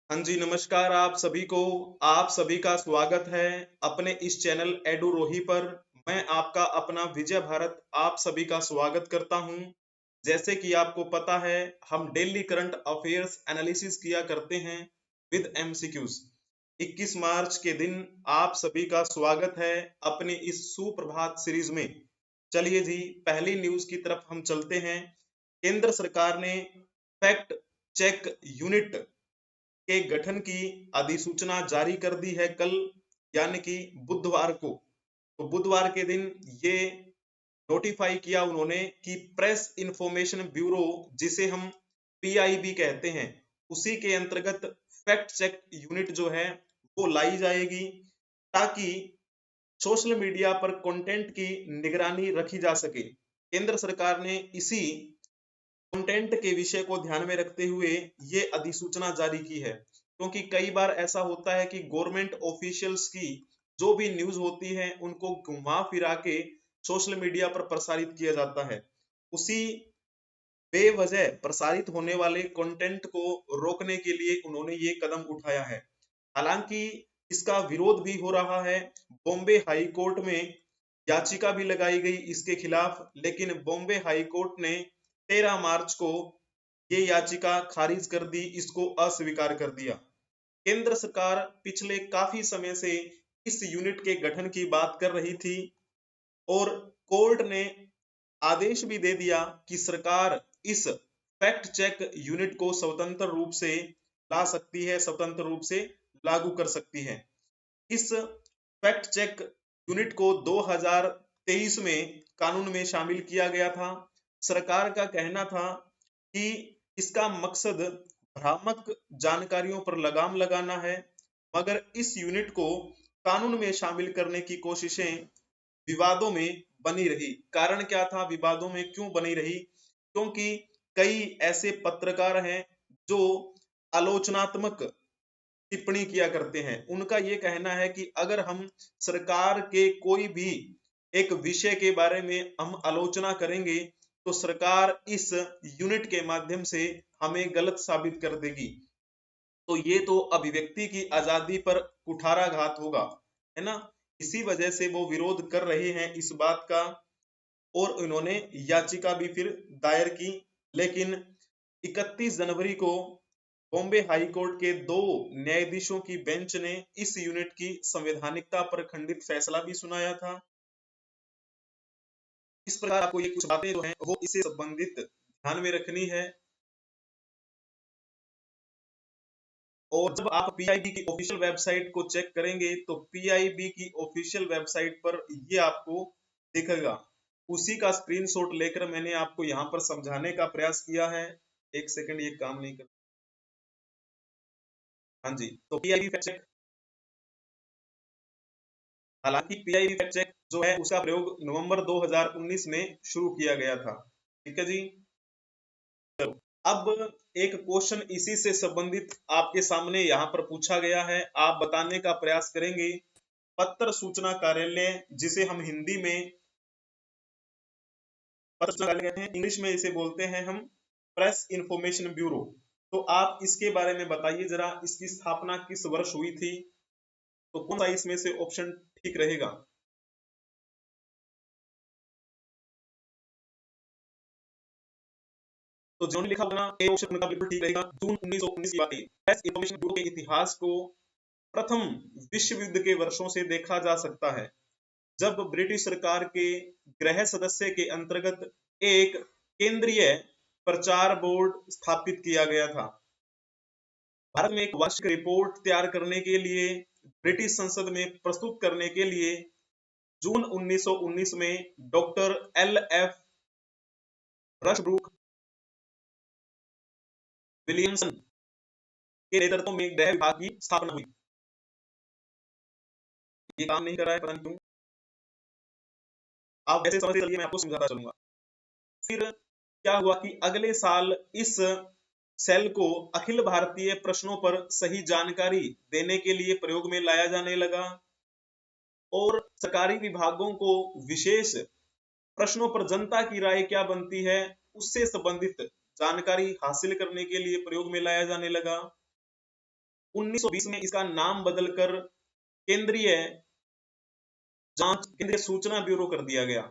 हाँ जी, नमस्कार आप सभी को। आप सभी का स्वागत है अपने इस चैनल एडुरोही पर। मैं आपका अपना विजय भारत आप सभी का स्वागत करता हूं। जैसे कि आपको पता है, हम डेली करंट अफेयर्स एनालिसिस किया करते हैं विद एमसीक्यूज। 21 मार्च के दिन आप सभी का स्वागत है अपनी इस सुप्रभात सीरीज में। चलिए जी, पहली न्यूज की तरफ हम चलते हैं। केंद्र सरकार ने फैक्ट चेक यूनिट के गठन की अधिसूचना जारी कर दी है कल, यानी कि बुधवार को। तो बुधवार के दिन ये नोटिफाई किया उन्होंने कि प्रेस इंफॉर्मेशन ब्यूरो, जिसे हम पीआईबी कहते हैं, उसी के अंतर्गत फैक्ट चेक यूनिट जो है वो लाई जाएगी, ताकि सोशल मीडिया पर कंटेंट की निगरानी रखी जा सके। केंद्र सरकार ने इसी कंटेंट के विषय को ध्यान में रखते हुए ये अधिसूचना जारी की है, क्योंकि कई बार ऐसा होता है कि गवर्नमेंट ऑफिशियल्स की जो भी न्यूज होती है उनको घुमा फिरा के सोशल मीडिया पर प्रसारित किया जाता है। उसी बेवजह प्रसारित होने वाले कंटेंट को रोकने के लिए उन्होंने ये कदम उठाया है। हालांकि इसका विरोध भी हो रहा है। बॉम्बे हाई कोर्ट में याचिका भी लगाई गई इसके खिलाफ, लेकिन बॉम्बे हाई कोर्ट ने 13 मार्च को ये याचिका खारिज कर दी, इसको अस्वीकार कर दिया। केंद्र सरकार पिछले काफी समय से इस यूनिट के गठन की बात कर रही थी, और कोर्ट ने आदेश भी दे दिया कि सरकार इस फैक्ट चेक यूनिट को स्वतंत्र रूप से ला सकती है, स्वतंत्र रूप से लागू कर सकती है। इस फैक्ट चेक यूनिट को 2023 में कानून में शामिल किया गया था। सरकार का कहना था कि इसका मकसद भ्रामक जानकारियों पर लगाम लगाना है, मगर इस यूनिट को कानून में शामिल करने की कोशिशें विवादों में बनी रही। कारण क्या था, विवादों में क्यों बनी रही? क्योंकि कई ऐसे पत्रकार हैं जो आलोचनात्मक टिप्पणी किया करते हैं। उनका ये कहना है कि अगर हम सरकार के कोई भी एक विषय के बारे में हम आलोचना करेंगे तो सरकार इस यूनिट के माध्यम से हमें गलत साबित कर देगी। तो ये तो अभिव्यक्ति की आजादी पर कुठाराघात होगा, है ना। इसी वजह से वो विरोध कर रहे हैं इस बात का, और उन्होंने याचिका भी फिर दायर की। लेकिन 31 जनवरी को बॉम्बे हाई कोर्ट के 2 न्यायाधीशों की बेंच ने इस यूनिट की संवैधानिकता पर खंडित फैसला भी सुनाया था। इस प्रकार आपको ये कुछ बातें जो हैं वो इससे संबंधित ध्यान में रखनी है। और जब आप पीआईबी की ऑफिशियल वेबसाइट को चेक करेंगे तो पीआईबी की ऑफिशियल वेबसाइट पर ये आपको दिखेगा। उसी का स्क्रीनशॉट लेकर मैंने आपको यहाँ पर समझाने का प्रयास किया है। एक सेकंड, ये काम नहीं कर। हाँ जी, तो पीआईबी फैक्ट चेक, हालांकि पीआईबी फैक्ट चेक जो है उसका प्रयोग नवंबर 2019 में शुरू किया गया था। ठीक है जी। अब एक क्वेश्चन इसी से संबंधित आपके सामने यहाँ पर पूछा गया है, आप बताने का प्रयास करेंगे। पत्र सूचना कार्यालय, जिसे हम हिंदी में पत्र सूचना कार्यालय कहते हैं, इंग्लिश में इसे बोलते हैं हम प्रेस इंफॉर्मेशन ब्यूरो। तो आप इसके बारे में बताइए जरा, इसकी स्थापना किस वर्ष हुई थी? तो कौन सा इसमें से ऑप्शन ठीक रहेगा? तो जिन्होंने लिखा होगा ना, ए ऑप्शन उनका बिल्कुल ठीक रहेगा। जून 1919 की बात है। प्रेस इंफॉर्मेशन ब्यूरो के इतिहास को प्रथम विश्व युद्ध के वर्षों से देखा जा सकता है, जब ब्रिटिश सरकार के गृह सदस्य के अंतर्गत एक केंद्रीय प्रचार बोर्ड स्थापित किया गया था। भारत में एक वार्षिक रिपोर्ट तैयार करने के लिए, ब्रिटिश संसद में प्रस्तुत करने के लिए जून 1919 में डॉक्टर एल एफ रशब्रूक विलियमसन के नेतृत्व में गृह विभाग की स्थापना हुई। ये काम नहीं कर रहा है, पता नहीं क्यों। आप वैसे समझते चलिए, मैं आपको समझाता चलूंगा। फिर क्या हुआ कि अगले साल इस सेल को अखिल भारतीय प्रश्नों पर सही जानकारी देने के लिए प्रयोग में लाया जाने लगा, और सरकारी विभागों को विशेष प्रश्नों पर जनता की राय क्या बनती है उससे संबंधित जानकारी हासिल करने के लिए प्रयोग में लाया जाने लगा। 1920 में इसका नाम बदलकर केंद्रीय सूचना ब्यूरो कर दिया गया।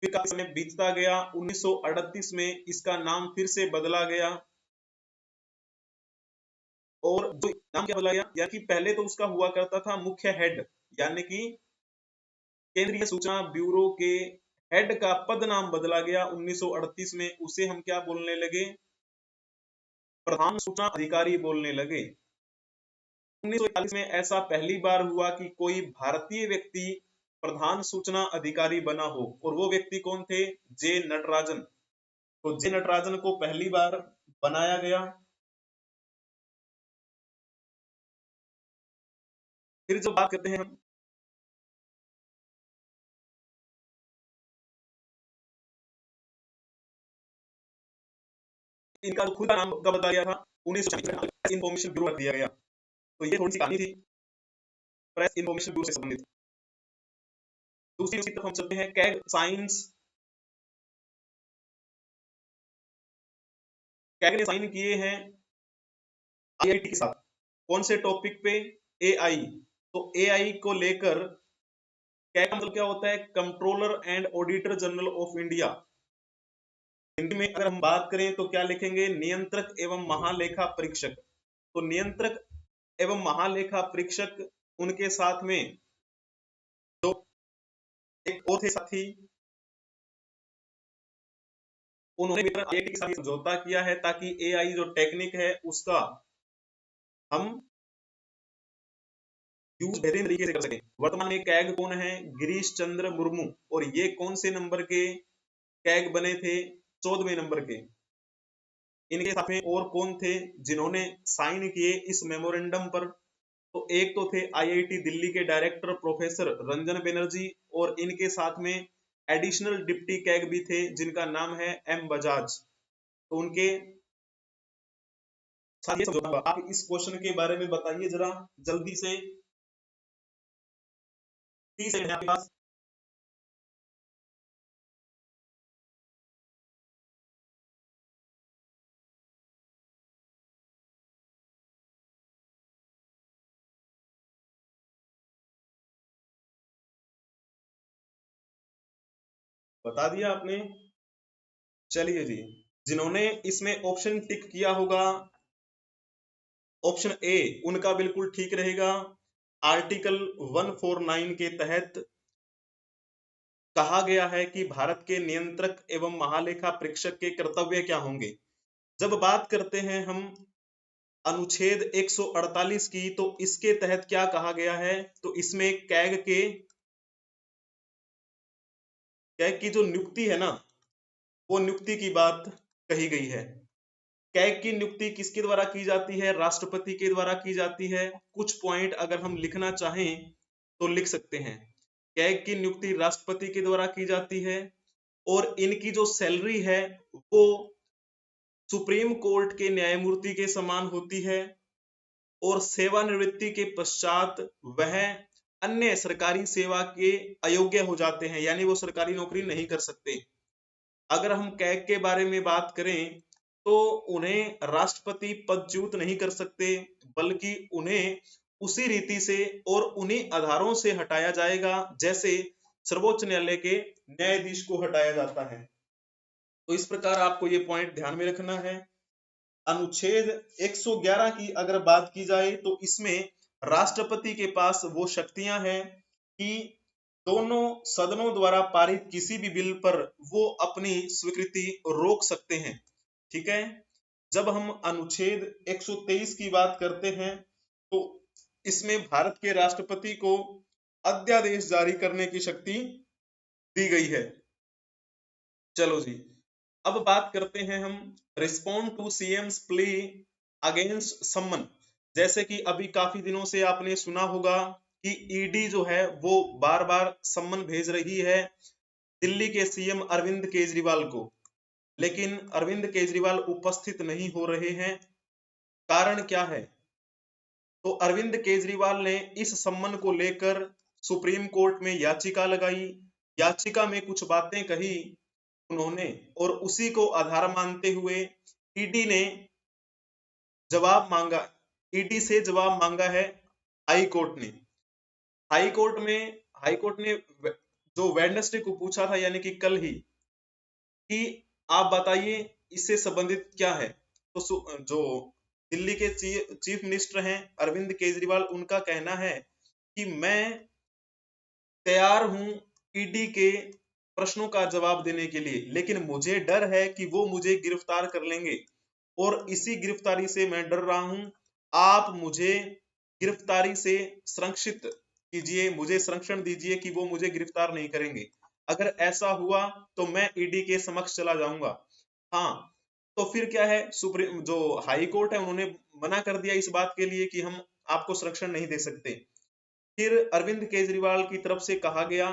फिर काफी समय बीतता गया, 1938 में इसका नाम फिर से बदला गया। और जो नाम क्या बदला गया, यानी कि पहले तो उसका हुआ करता था मुख्य हेड, यानी कि केंद्रीय सूचना ब्यूरो के हेड का पद नाम बदला गया 1938 में। उसे हम क्या बोलने लगे, प्रधान सूचना अधिकारी बोलने लगे। 1941 में ऐसा पहली बार हुआ कि कोई भारतीय व्यक्ति प्रधान सूचना अधिकारी बना हो, और वो व्यक्ति कौन थे, जे नटराजन। तो जे नटराजन को पहली बार बनाया गया। फिर जो बात करते हैं हम, इनका खुद का नाम कब बताया था, 1946 इंफॉर्मेशन ब्यूरो रख दिया गया। तो ये थोड़ी सी कहानी थी प्रेस इंफॉर्मेशन ब्यूरो से संबंधित। दूसरी तरफ हम चलते हैं, कैग साइंस। कैग ने साइन किए हैं आईआईटी के साथ, कौन से टॉपिक पे, एआई। तो एआई को लेकर कैग का मतलब क्या होता है, controller and auditor general of India. Hindi में अगर हम बात करें तो क्या लिखेंगे, नियंत्रक एवं महालेखा परीक्षक। तो नियंत्रक एवं महालेखा परीक्षक, उनके साथ में जो एक और थे साथी, उन्होंने भी आईआईटी के साथ समझौता किया है ताकि एआई जो टेक्निक है उसका हम यूज बेहतरीन तरीके से कर सकें। वर्तमान में कैग कौन है, गिरीश चंद्र मुर्मू, और ये कौन से नंबर के कैग बने थे, 14वें नंबर के। इनके साथ में और कौन थे जिन्होंने साइन किए इस मेमोरेंडम पर, तो एक तो थे आईआईटी दिल्ली के डायरेक्टर प्रोफेसर रंजन बनर्जी, और इनके साथ में एडिशनल डिप्टी कैग भी थे जिनका नाम है एम बजाज। तो उनके साथ ये समझौता हुआ। आप इस क्वेश्चन के बारे में बताइए जरा जल्दी से, 30 सेकंड है आपके पास। बता दिया आपने, चलिए जी। जिन्होंने इसमें ऑप्शन टिक किया होगा, ऑप्शन ए उनका बिल्कुल ठीक रहेगा। आर्टिकल 149 के तहत कहा गया है कि भारत के नियंत्रक एवं महालेखा परीक्षक के कर्तव्य क्या होंगे। जब बात करते हैं हम अनुच्छेद 148 की, तो इसके तहत क्या कहा गया है, तो इसमें कैग की जो नियुक्ति है ना, वो नियुक्ति की बात कही गई है। कैग की नियुक्ति किसके द्वारा की जाती है, राष्ट्रपति के द्वारा की जाती है। कुछ पॉइंट अगर हम लिखना चाहें तो लिख सकते हैं। कैग की नियुक्ति राष्ट्रपति के द्वारा की जाती है, और इनकी जो सैलरी है वो सुप्रीम कोर्ट के न्यायमूर्ति के समान होती है, और सेवानिवृत्ति के पश्चात वह अन्य सरकारी सेवा के अयोग्य हो जाते हैं, यानी वो सरकारी नौकरी नहीं कर सकते। अगर हम कैग के बारे में बात करें तो उन्हें राष्ट्रपति पदच्युत नहीं कर सकते, बल्कि उन्हें उसी रीति से और उन्हीं आधारों से हटाया जाएगा जैसे सर्वोच्च न्यायालय के न्यायाधीश को हटाया जाता है। तो इस प्रकार आपको ये पॉइंट ध्यान में रखना है। अनुच्छेद 111 की अगर बात की जाए तो इसमें राष्ट्रपति के पास वो शक्तियां हैं कि दोनों सदनों द्वारा पारित किसी भी बिल पर वो अपनी स्वीकृति रोक सकते हैं। ठीक है। जब हम अनुच्छेद 123 की बात करते हैं तो इसमें भारत के राष्ट्रपति को अध्यादेश जारी करने की शक्ति दी गई है। चलो जी, अब बात करते हैं हम respond to CMs play against summon. जैसे कि अभी काफी दिनों से आपने सुना होगा कि ईडी जो है वो बार बार समन भेज रही है दिल्ली के सीएम अरविंद केजरीवाल को, लेकिन अरविंद केजरीवाल उपस्थित नहीं हो रहे हैं। कारण क्या है, तो अरविंद केजरीवाल ने इस सम्मन को लेकर सुप्रीम कोर्ट में याचिका लगाई। याचिका में कुछ बातें कही उन्होंने, और उसी को आधार मानते हुए ईडी ने जवाब मांगा। ईडी से जवाब मांगा है हाई कोर्ट ने। हाई कोर्ट में हाई कोर्ट ने जो वेडनेसडे को पूछा था, यानी कि कल ही, कि आप बताइए इससे संबंधित क्या है। तो जो दिल्ली के चीफ मिनिस्टर हैं अरविंद केजरीवाल, उनका कहना है कि मैं तैयार हूं ईडी के प्रश्नों का जवाब देने के लिए, लेकिन मुझे डर है कि वो मुझे गिरफ्तार कर लेंगे और इसी गिरफ्तारी से मैं डर रहा हूं। आप मुझे गिरफ्तारी से संरक्षित कीजिए, मुझे संरक्षण दीजिए कि वो मुझे गिरफ्तार नहीं करेंगे। अगर ऐसा हुआ तो मैं ईडी के समक्ष चला जाऊंगा। हाँ, तो फिर क्या है, सुप्रीम जो हाई कोर्ट है उन्होंने मना कर दिया इस बात के लिए कि हम आपको संरक्षण नहीं दे सकते। फिर अरविंद केजरीवाल की तरफ से कहा गया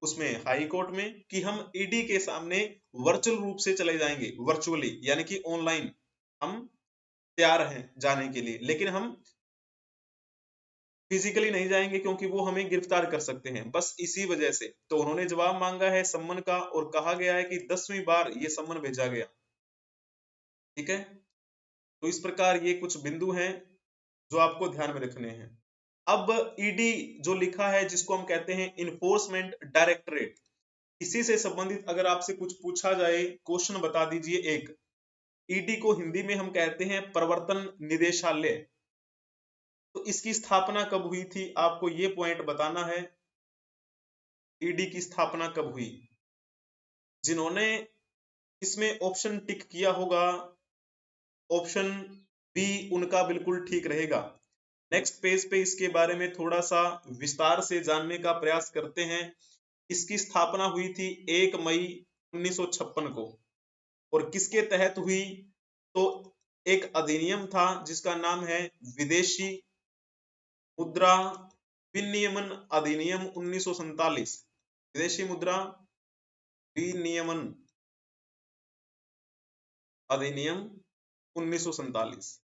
उसमें हाई कोर्ट में कि हम ईडी के सामने वर्चुअल रूप से चले जाएंगे, वर्चुअली यानी कि ऑनलाइन हम तैयार हैं जाने के लिए, लेकिन हम फिजिकली नहीं जाएंगे क्योंकि वो हमें गिरफ्तार कर सकते हैं। बस इसी वजह से तो उन्होंने जवाब मांगा है सम्मन का, और कहा गया है कि 10वीं बार ये सम्मन भेजा गया। ठीक है, तो इस प्रकार ये कुछ बिंदु हैं जो आपको ध्यान में रखने हैं। अब ईडी जो लिखा है, जिसको हम कहते हैं इन्फोर्समेंट डायरेक्टरेट, इसी से संबंधित अगर आपसे कुछ पूछा जाए, क्वेश्चन बता दीजिए एक। ईडी को हिंदी में हम कहते हैं प्रवर्तन निदेशालय। तो इसकी स्थापना कब हुई थी, आपको ये पॉइंट बताना है। ईडी की स्थापना कब हुई? जिन्होंने इसमें ऑप्शन टिक किया होगा, ऑप्शन बी उनका बिल्कुल ठीक रहेगा। नेक्स्ट पेज पे इसके बारे में थोड़ा सा विस्तार से जानने का प्रयास करते हैं। इसकी स्थापना हुई थी 1 मई 1956 को, और किसके तहत हुई? तो एक अधिनियम था जिसका नाम है विदेशी मुद्रा विनियमन अधिनियम 1947। विदेशी मुद्रा विनियमन अधिनियम 1947।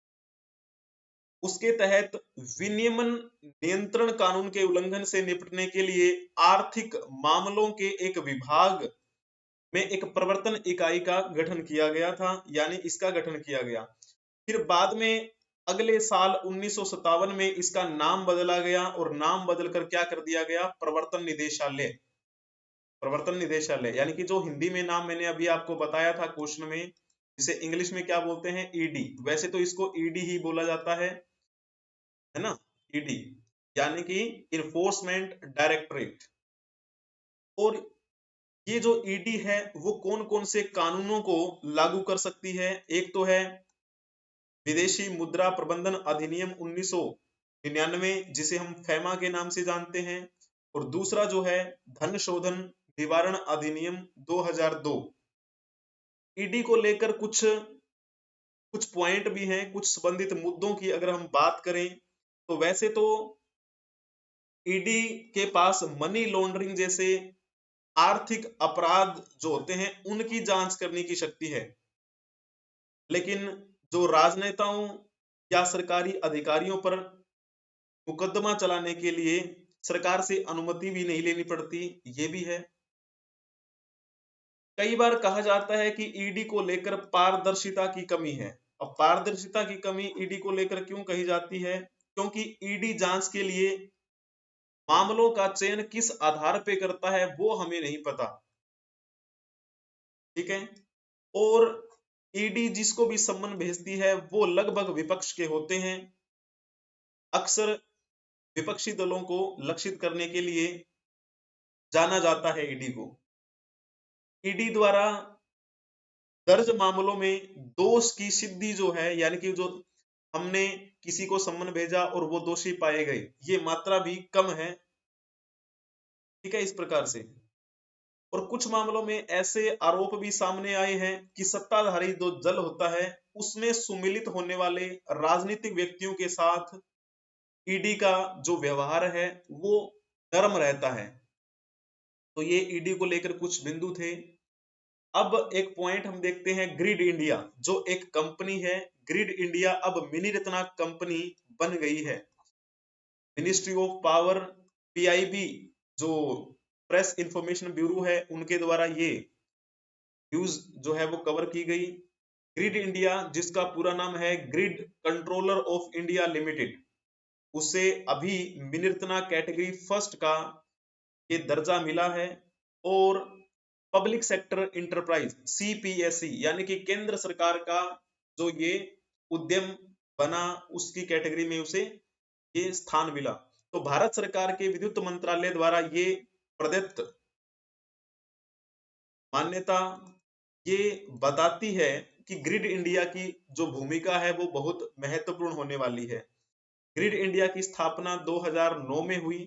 उसके तहत विनियमन नियंत्रण कानून के उल्लंघन से निपटने के लिए आर्थिक मामलों के एक विभाग में एक प्रवर्तन इकाई का गठन किया गया था, यानी इसका गठन किया गया। फिर बाद में अगले साल 1957 में इसका नाम बदला गया, और नाम बदलकर क्या कर दिया गया? प्रवर्तन निदेशालय। प्रवर्तन निदेशालय यानी कि जो हिंदी में नाम मैंने अभी आपको बताया था क्वेश्चन में, जिसे इंग्लिश में क्या बोलते हैं? ईडी। वैसे तो इसको ईडी ही बोला जाता है ना, ईडी, यानी कि इन्फोर्समेंट डायरेक्टरेट। और ये जो ईडी है वो कौन कौन से कानूनों को लागू कर सकती है? एक तो है विदेशी मुद्रा प्रबंधन अधिनियम 1999, जिसे हम फेमा के नाम से जानते हैं, और दूसरा जो है धन शोधन निवारण अधिनियम 2002। ईडी को लेकर कुछ कुछ पॉइंट भी हैं, कुछ संबंधित मुद्दों की अगर हम बात करें तो वैसे तो ईडी के पास मनी लॉन्ड्रिंग जैसे आर्थिक अपराध जो होते हैं उनकी जांच करने की शक्ति है, लेकिन जो राजनेताओं या सरकारी अधिकारियों पर मुकदमा चलाने के लिए सरकार से अनुमति भी नहीं लेनी पड़ती, ये भी है। कई बार कहा जाता है कि ईडी को लेकर पारदर्शिता की कमी है। अब पारदर्शिता की कमी ईडी को लेकर क्यों कही जाती है? क्योंकि ईडी जांच के लिए मामलों का चयन किस आधार पे करता है वो हमें नहीं पता। ठीक है, और ईडी जिसको भी सम्मन भेजती है वो लगभग विपक्ष के होते हैं। अक्सर विपक्षी दलों को लक्षित करने के लिए जाना जाता है ईडी को। ईडी द्वारा दर्ज मामलों में दोष की सिद्धि जो है, यानी कि जो हमने किसी को सम्मन भेजा और वो दोषी पाए गए, ये मात्रा भी कम है। ठीक है, इस प्रकार से। और कुछ मामलों में ऐसे आरोप भी सामने आए हैं कि सत्ताधारी जो दल होता है उसमें सुमिलित होने वाले राजनीतिक व्यक्तियों के साथ ईडी का जो व्यवहार है वो नरम रहता है। तो ये ईडी को लेकर कुछ बिंदु थे। अब एक पॉइंट हम देखते हैं, ग्रिड इंडिया जो एक कंपनी है, ग्रिड इंडिया अब मिनी रत्ना कंपनी बन गई है। मिनिस्ट्री ऑफ पावर, पीआईबी जो प्रेस इंफॉर्मेशन ब्यूरो है, उनके द्वारा ये न्यूज जो है वो कवर की गई। ग्रिड इंडिया, जिसका पूरा नाम है grid controller of India limited, उसे अभी विनिर्तना कैटेगरी फर्स्ट का ये दर्जा मिला है। और पब्लिक सेक्टर इंटरप्राइज सीपीएसई यानी कि केंद्र सरकार का जो ये उद्यम बना, उसकी कैटेगरी में उसे ये स्थान मिला। तो भारत सरकार के विद्युत मंत्रालय द्वारा ये प्रदत्त मान्यता ये बताती है कि ग्रिड इंडिया की जो भूमिका है वो बहुत महत्वपूर्ण होने वाली है। ग्रिड इंडिया की स्थापना 2009 में हुई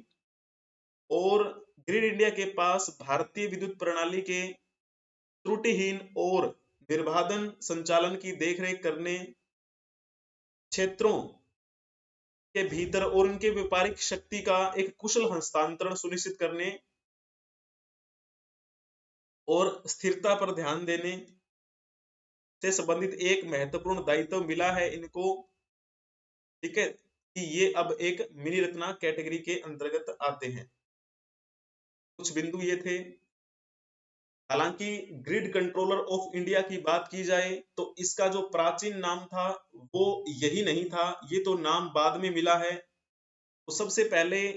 और ग्रिड इंडिया के पास भारतीय विद्युत प्रणाली के त्रुटिहीन और निर्बाधन संचालन की देखरेख करने, क्षेत्रों के भीतर और उनके व्यापारिक शक्ति का एक कुशल हस्तांतरण सुनिश्चित करने और स्थिरता पर ध्यान देने से संबंधित एक महत्वपूर्ण दायित्व मिला है इनको। ठीक है, कि ये अब एक मिनी रत्ना कैटेगरी के अंतर्गत आते हैं। कुछ बिंदु ये थे। हालांकि ग्रिड कंट्रोलर ऑफ इंडिया की बात की जाए तो इसका जो प्राचीन नाम था वो यही नहीं था, ये तो नाम बाद में मिला है। तो सबसे पहले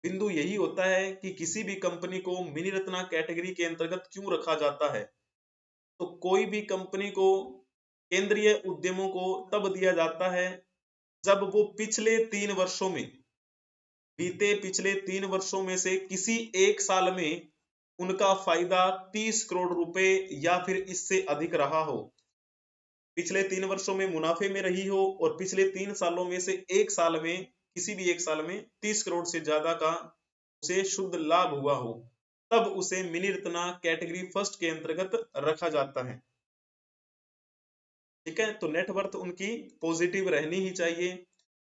बिंदु यही होता है कि किसी भी कंपनी को मिनी रत्ना कैटेगरी के अंतर्गत क्यों रखा जाता है। तो कोई भी कंपनी को केंद्रीय उद्यमों को तब दिया जाता है जब वो पिछले 3 वर्षों में, बीते पिछले 3 वर्षों में से किसी एक साल में उनका फायदा 30 करोड़ रुपए या फिर इससे अधिक रहा हो। पिछले 3 वर्षों में मुनाफे में रही हो और पिछले 3 सालों में से एक साल में, किसी भी एक साल में 30 करोड़ से ज्यादा का उसे शुद्ध लाभ हुआ हो, तब उसे मिनी रत्ना कैटेगरी फर्स्ट के अंतर्गत रखा जाता है। ठीक है, तो नेटवर्थ उनकी पॉजिटिव रहनी ही चाहिए।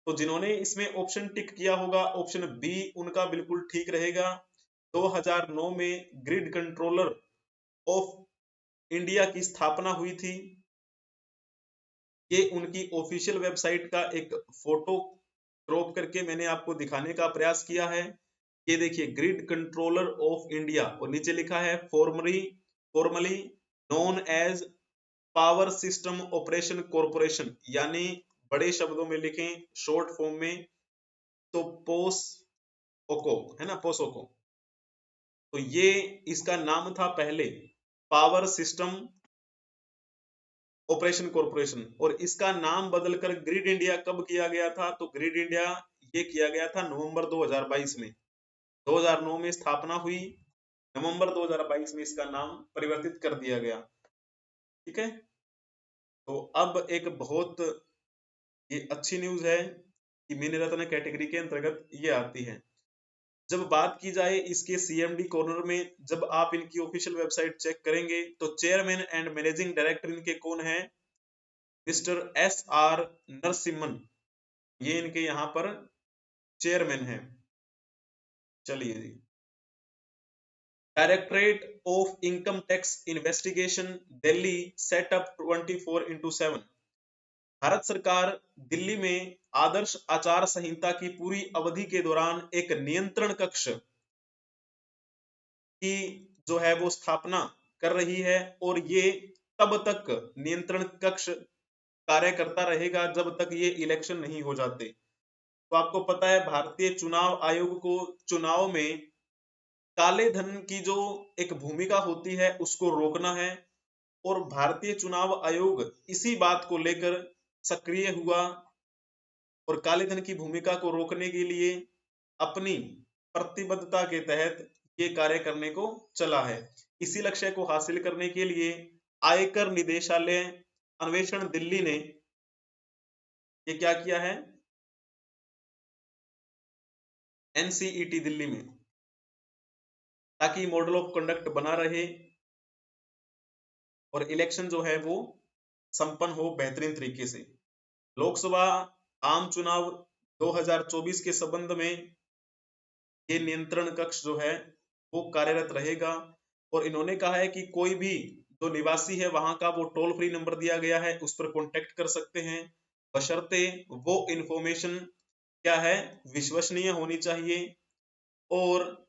तो जिन्होंने इसमें ऑप्शन टिक किया होगा, ऑप्शन बी उनका बिल्कुल ठीक रहेगा। 2009 में ग्रिड कंट्रोलर ऑफ इंडिया की स्थापना हुई थी। ये उनकी ऑफिशियल वेबसाइट का एक फोटो क्रॉप करके मैंने आपको दिखाने का प्रयास किया है। ये देखिए, ग्रिड कंट्रोलर ऑफ इंडिया, और नीचे लिखा है formally known as power system operation corporation, यानी बड़े शब्दों में लिखें, शॉर्ट फॉर्म में तो पोसओको है ना, पोसोको। तो ये इसका नाम था पहले पावर सिस्टम ऑपरेशन कॉरपोरेशन, और इसका नाम बदलकर ग्रिड इंडिया कब किया गया था? तो ग्रिड इंडिया ये किया गया था नवंबर 2022 में। 2009 में स्थापना हुई, नवंबर 2022 में इसका नाम परिवर्तित कर दिया गया। ठीक है, तो अब एक बहुत ये अच्छी न्यूज है कि मिनी रत्न कैटेगरी के अंतर्गत ये आती है। जब बात की जाए इसके सीएमडी कॉर्नर में, जब आप इनकी ऑफिशियल वेबसाइट चेक करेंगे तो चेयरमैन एंड मैनेजिंग डायरेक्टर इनके कौन है? मिस्टर SR नरसिम्हन, ये इनके यहाँ पर चेयरमैन है। चलिए जी, directorate of income tax investigation Delhi setup 24/7। Bharat सरकार दिल्ली में आदर्श आचार संहिता की पूरी अवधि के दौरान एक नियंत्रण कक्ष की जो है वो स्थापना कर रही है, और ये तब तक नियंत्रण कक्ष कार्य करता रहेगा जब तक ये इलेक्शन नहीं हो जाते। तो आपको पता है भारतीय चुनाव आयोग को चुनाव में काले धन की जो एक भूमिका होती है उसको रोकना है, और भारतीय चुनाव आयोग इसी बात को लेकर सक्रिय हुआ और काले धन की भूमिका को रोकने के लिए अपनी प्रतिबद्धता के तहत ये कार्य करने को चला है। इसी लक्ष्य को हासिल करने के लिए आयकर निदेशालय अन्वेषण दिल्ली ने ये क्या किया है? NCET दिल्ली में, ताकि मॉडल ऑफ कंडक्ट बना रहे और इलेक्शन जो है वो संपन्न हो बेहतरीन तरीके से। लोकसभा आम चुनाव 2024 के संबंध में ये नियंत्रण कक्ष जो है वो कार्यरत रहेगा, और इन्होंने कहा है कि कोई भी जो निवासी है वहां का वो टोल फ्री नंबर दिया गया है, उस पर कॉन्टेक्ट कर सकते हैं, बशर्ते वो इंफॉर्मेशन क्या है, विश्वसनीय होनी चाहिए, और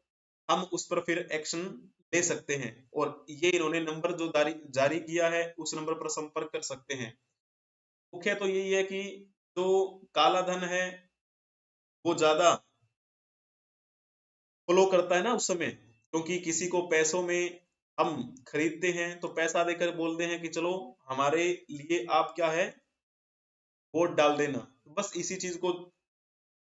हम उस पर फिर एक्शन ले सकते हैं। और ये इन्होंने नंबर जो जारी किया है उस नंबर पर संपर्क कर सकते हैं। मुख्य तो यही है कि जो काला धन है वो ज्यादा फ्लो करता है ना उस समय, क्योंकि किसी को पैसों में हम खरीदते हैं तो पैसा देकर बोलते हैं कि चलो हमारे लिए आप क्या है वोट डाल देना, बस इसी चीज को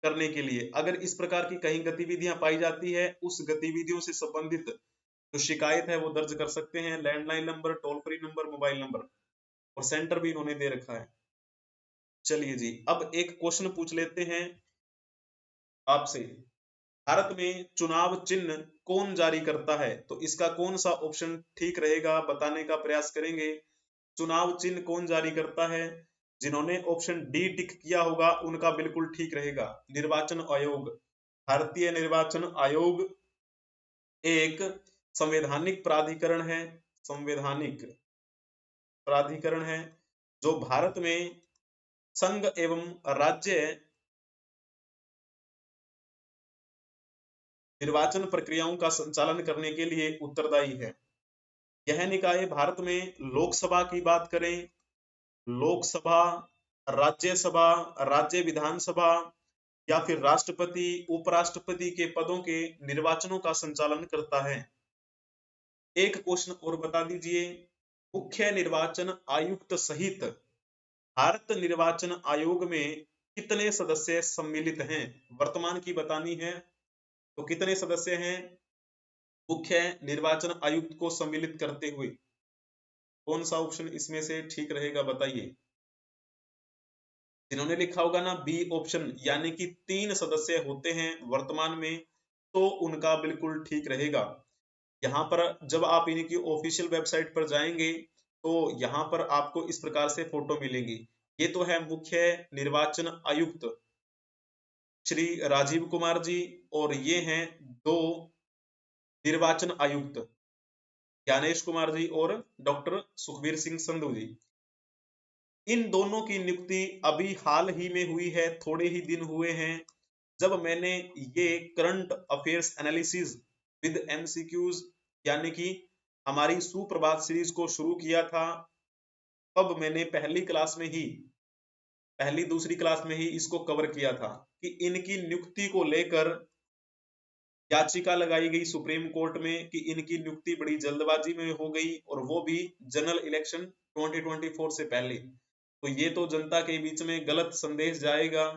करने के लिए। अगर इस प्रकार की कहीं गतिविधियां पाई जाती है, उस गतिविधियों से संबंधित जो शिकायत है वो दर्ज कर सकते हैं। Landline number, toll free number, mobile number, और सेंटर भी इन्होंने दे रखा है। चलिए जी, अब एक क्वेश्चन पूछ लेते हैं आपसे। भारत में चुनाव चिन्ह कौन जारी करता है? तो इसका कौन सा ऑप्शन ठीक रहेगा बताने का प्रयास करेंगे। चुनाव चिन्ह कौन जारी करता है? जिन्होंने ऑप्शन डी टिक किया होगा उनका बिल्कुल ठीक रहेगा, निर्वाचन आयोग। भारतीय निर्वाचन आयोग एक संवैधानिक प्राधिकरण है, संवैधानिक प्राधिकरण है जो भारत में संघ एवं राज्य निर्वाचन प्रक्रियाओं का संचालन करने के लिए उत्तरदायी है। यह निकाय भारत में लोकसभा की बात करें, लोकसभा, राज्यसभा, राज्य विधानसभा या फिर राष्ट्रपति, उपराष्ट्रपति के पदों के निर्वाचनों का संचालन करता है। एक क्वेश्चन और बता दीजिए, मुख्य निर्वाचन आयुक्त सहित भारत निर्वाचन आयोग में कितने सदस्य सम्मिलित हैं? वर्तमान की बतानी है तो कितने सदस्य हैं मुख्य निर्वाचन आयुक्त को सम्मिलित करते हुए? कौन सा ऑप्शन इसमें से ठीक रहेगा बताइए। जिन्होंने लिखा होगा ना बी ऑप्शन, यानी कि 3 सदस्य होते हैं वर्तमान में, तो उनका बिल्कुल ठीक रहेगा। यहाँ पर जब आप इनकी ऑफिशियल वेबसाइट पर जाएंगे तो यहाँ पर आपको इस प्रकार से फोटो मिलेंगी। ये तो है मुख्य निर्वाचन आयुक्त श्री राजीव कुमार जी, और ये हैं 2 निर्वाचन आयुक्त, ज्ञानेश कुमार जी और डॉक्टर सुखबीर सिंह संधू जी। इन दोनों की नियुक्ति अभी हाल ही में हुई है, थोड़े ही दिन हुए हैं। जब मैंने ये current affairs analysis with MCQs यानी कि हमारी सुप्रभात सीरीज को शुरू किया था, तब मैंने पहली दूसरी क्लास में ही इसको कवर किया था कि इनकी नियुक्ति को लेकर याचिका लगाई गई सुप्रीम कोर्ट में कि इनकी नियुक्ति बड़ी जल्दबाजी में हो गई, और वो भी जनरल इलेक्शन 2024 से पहले। तो ये तो जनता के बीच में गलत संदेश जाएगा,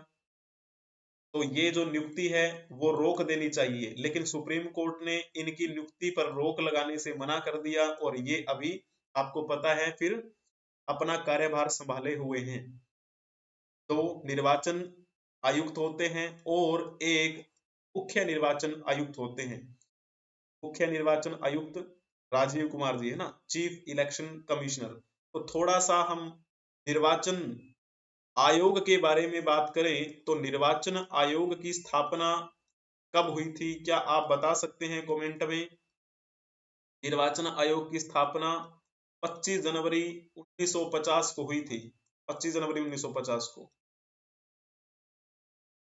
तो ये जो नियुक्ति है वो रोक देनी चाहिए। लेकिन सुप्रीम कोर्ट ने इनकी नियुक्ति पर रोक लगाने से मना कर दिया, और ये अभी आपको पता है फिर अपना कार्यभार संभाले हुए हैं। तो निर्वाचन आयुक्त होते हैं और एक मुख्य निर्वाचन आयुक्त होते हैं। मुख्य निर्वाचन आयुक्त राजीव कुमार जी है ना, चीफ इलेक्शन कमिश्नर। तो थोड़ा सा हम निर्वाचन आयोग के बारे में बात करें तो निर्वाचन आयोग की स्थापना कब हुई थी, क्या आप बता सकते हैं कमेंट में। निर्वाचन आयोग की स्थापना 25 जनवरी 1950 को हुई थी, 25 जनवरी 1950 को।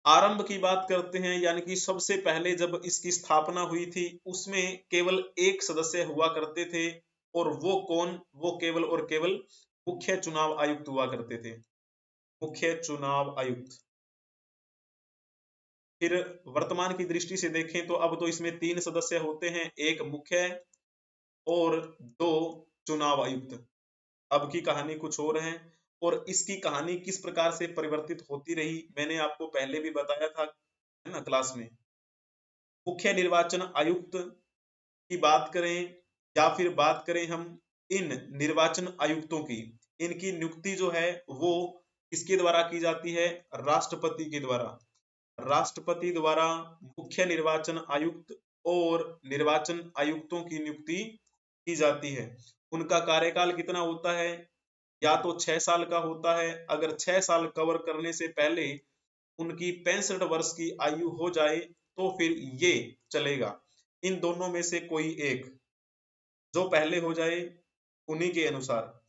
आरंभ की बात करते हैं, यानी कि सबसे पहले जब इसकी स्थापना हुई थी उसमें केवल एक सदस्य हुआ करते थे, और वो कौन? वो केवल और केवल मुख्य चुनाव आयुक्त हुआ करते थे, मुख्य चुनाव आयुक्त। फिर वर्तमान की दृष्टि से देखें तो अब तो इसमें 3 सदस्य होते हैं, एक मुख्य और 2 चुनाव आयुक्त। अब की कहानी कुछ और है, और इसकी कहानी किस प्रकार से परिवर्तित होती रही मैंने आपको पहले भी बताया था, है ना, क्लास में। मुख्य निर्वाचन आयुक्त की बात करें या फिर बात करें हम इन निर्वाचन आयुक्तों की, इनकी नियुक्ति जो है वो किसके द्वारा की जाती है? राष्ट्रपति के द्वारा। राष्ट्रपति द्वारा मुख्य निर्वाचन आयुक्त और निर्वाचन आयुक्तों की नियुक्ति की जाती है। उनका कार्यकाल कितना होता है? या तो 6 साल का होता है, अगर 6 साल कवर करने से पहले उनकी 65 वर्ष की आयु हो जाए तो फिर ये चलेगा। इन दोनों में से कोई एक, जो पहले हो जाए उन्हीं के अनुसार।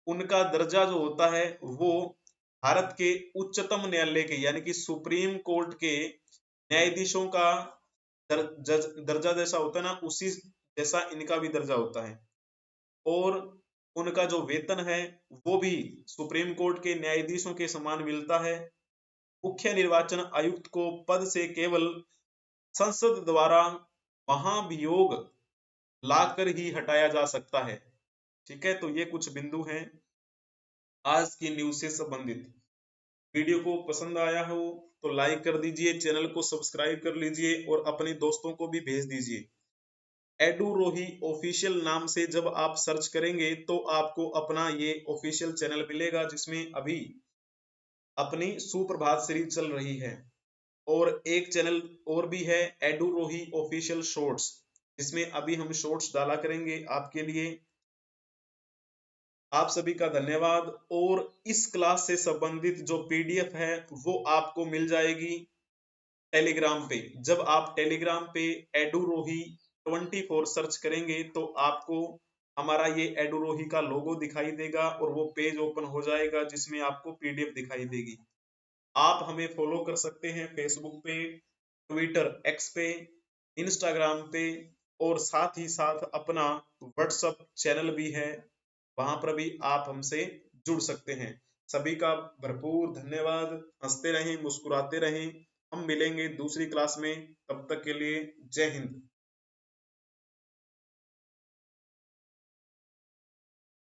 उनका दर्जा जो होता है वो भारत के उच्चतम न्यायालय के यानी कि सुप्रीम कोर्ट के न्यायाधीशों का दर्जा जैसा होता है ना, उसी जैसा इनका भी दर्जा होता है। और उनका जो वेतन है वो भी सुप्रीम कोर्ट के न्यायाधीशों के समान मिलता है। मुख्य निर्वाचन आयुक्त को पद से केवल संसद द्वारा महाभियोग लाकर ही हटाया जा सकता है। ठीक है, तो ये कुछ बिंदु हैं आज की न्यूज से संबंधित। वीडियो को पसंद आया हो तो लाइक कर दीजिए, चैनल को सब्सक्राइब कर लीजिए और अपने दोस्तों को भी भेज दीजिए। एडुरोही ऑफिशियल नाम से जब आप सर्च करेंगे तो आपको अपना ये ऑफिशियल चैनल मिलेगा, जिसमें अभी अपनी सुप्रभात सीरीज चल रही है। और एक चैनल और भी है, एडुरोही ऑफिशियल शॉर्ट्स, जिसमें अभी हम शॉर्ट्स डाला करेंगे आपके लिए। आप सभी का धन्यवाद। और इस क्लास से संबंधित जो पीडीएफ है वो आपको मिल जाएगी टेलीग्राम पे। जब आप टेलीग्राम पे एडुरोही 24 सर्च करेंगे तो आपको हमारा ये एडुरोही का लोगो दिखाई देगा और वो पेज ओपन हो जाएगा जिसमें आपको पीडीएफ दिखाई देगी। आप हमें फॉलो कर सकते हैं फेसबुक पे, ट्विटर एक्स पे, इंस्टाग्राम पे, और साथ ही साथ अपना व्हाट्सएप चैनल भी है, वहां पर भी आप हमसे जुड़ सकते हैं। सभी का भरपूर धन्यवाद। हंसते रहें, मुस्कुराते रहें। हम मिलेंगे दूसरी क्लास में, तब तक के लिए जय हिंद।